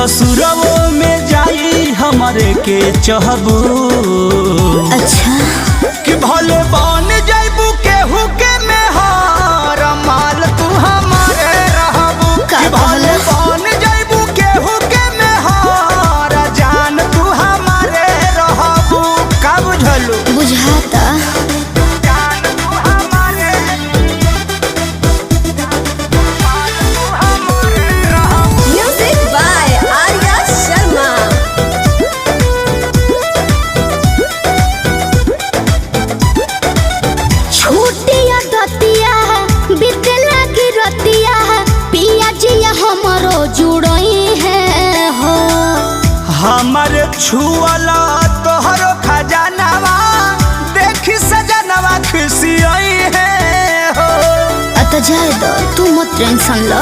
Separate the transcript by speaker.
Speaker 1: ससुरवो में जाई हमारे के चहबू।
Speaker 2: अच्छा
Speaker 1: कि भले बन जाइबू केहू के मेहर माल तू हमारे रहबू। कि भले बन जाइबू केहू के मेहर जान तू हमारे रहबू। का बुझलू?
Speaker 2: बुझाता। Music by Arya Sharma. छूटिया दतिया बितला की रतिया पिया जिया हमरो जुड़ई है हो।
Speaker 1: हमारे छुअला तोहरो खजानावा देखी सजनवा खुशी आई है हो।
Speaker 2: अत जाए दो तू मत टेंशन लो।